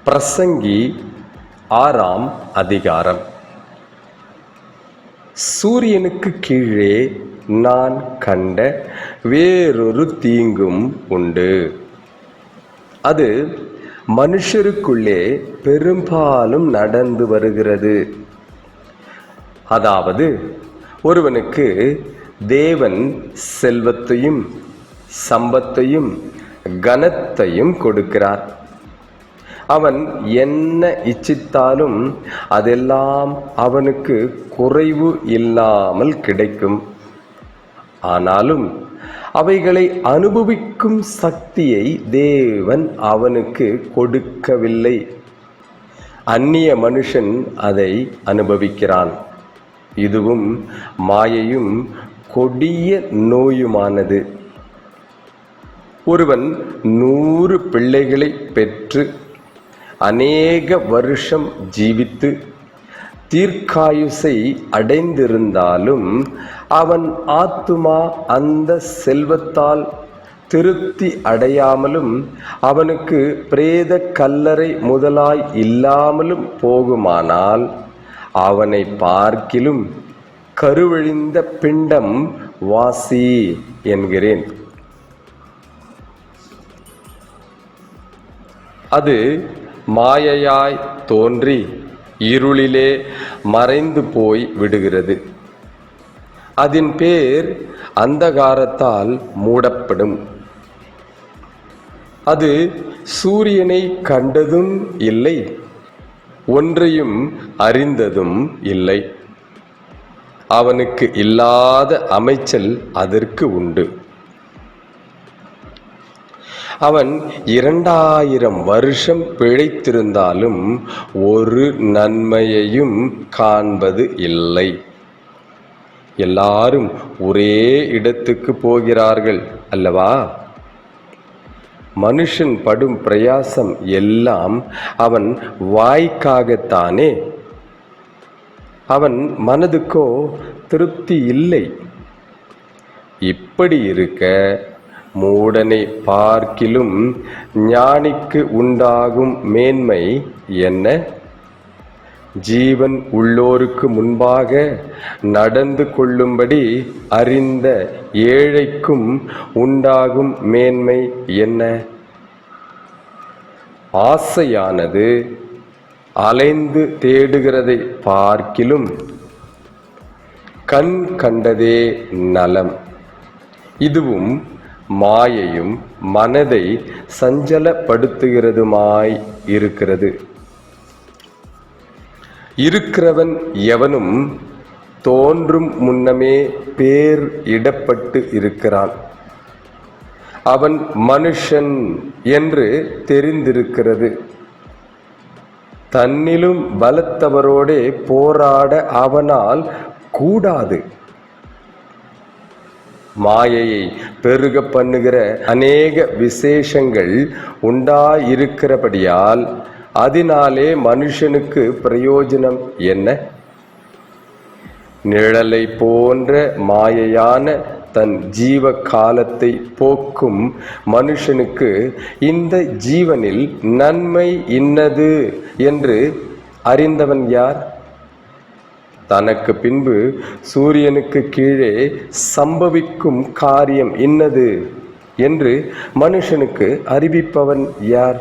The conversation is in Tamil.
பிரசங்கி 6ஆம் அதிகாரம். சூரியனுக்கு கீழே நான் கண்ட வேறொரு தீங்கும் உண்டு. அது மனுஷருக்குள்ளே பெரும்பாலும் நடந்து வருகிறது. அதாவது, ஒருவனுக்கு தேவன் செல்வத்தையும் சம்பத்தையும் கனத்தையும் கொடுக்கிறார். அவன் என்ன இச்சித்தாலும் அதெல்லாம் அவனுக்கு குறைவு இல்லாமல் கிடைக்கும். ஆனாலும் அவைகளை அனுபவிக்கும் சக்தியை தேவன் அவனுக்கு கொடுக்கவில்லை. அந்நிய மனுஷன் அதை அனுபவிக்கிறான். இதுவும் மாயையும் கொடிய நோயுமானது. ஒருவன் 100 பிள்ளைகளை பெற்று அநேக வருஷம் ஜீவித்து தீர்க்காயுசை அடைந்திருந்தாலும் அவன் ஆத்துமா அந்த செல்வத்தால் திருப்தி அடையாமலும் அவனுக்கு பிரேத கல்லறை முதலாய் இல்லாமலும் போகுமானால் அவனை பார்க்கிலும் கருவழிந்த பிண்டம் வாசி என்கிறேன். அது மாயையாய் தோன்றி இருளிலே மறைந்து போய் விடுகிறது. அதன் பேர் அந்தகாரத்தால் மூடப்படும். அது சூரியனை கண்டதும் இல்லை, ஒன்றையும் அறிந்ததும் இல்லை. அவனுக்கு இல்லாத அமைச்சல் அதற்கு உண்டு. அவன் 2000 வருஷம் பிழைத்திருந்தாலும் ஒரு நன்மையையும் காண்பது இல்லை. எல்லாரும் ஒரே இடத்துக்கு போகிறார்கள் அல்லவா? மனுஷன் படும் பிரயாசம் எல்லாம் அவன் வாய்க்காகத்தானே. அவன் மனதுக்கோ திருப்தி இல்லை. இப்படி இருக்க மூடனை பார்க்கிலும் ஞானிக்கு உண்டாகும் மேன்மை என்ன? ஜீவன் உள்ளோருக்கு முன்பாக நடந்து கொள்ளும்படி அறிந்த ஏழைக்கும் உண்டாகும் மேன்மை என்ன? ஆசையானது அலைந்து தேடுகிறதை பார்க்கிலும் கண் கண்டதே நலம். இதுவும் மாயையும் மனதை சஞ்சலப்படுத்துகிறதுமாய் இருக்கிறது. இருக்கிறவன் எவனும் தோன்றும் முன்னமே பேர் இடப்பட்டு இருக்கிறான். அவன் மனுஷன் என்று தெரிந்திருக்கிறது. தன்னிலும் பலத்தவரோடே போராட அவனால் கூடாது. மாயையை பெருக பண்ணுகிற அநேக விசேஷங்கள் உண்டாயிருக்கிறபடியால் அதனாலே மனுஷனுக்கு பிரயோஜனம் என்ன? நிழலை போன்ற மாயையான தன் ஜீவ காலத்தை போக்கும் மனுஷனுக்கு இந்த ஜீவனில் நன்மை இன்னது என்று அறிந்தவன் யார்? தனக்கு பின்பு சூரியனுக்கு கீழே சம்பவிக்கும் காரியம் இன்னது என்று மனுஷனுக்கு அறிவிப்பவன் யார்?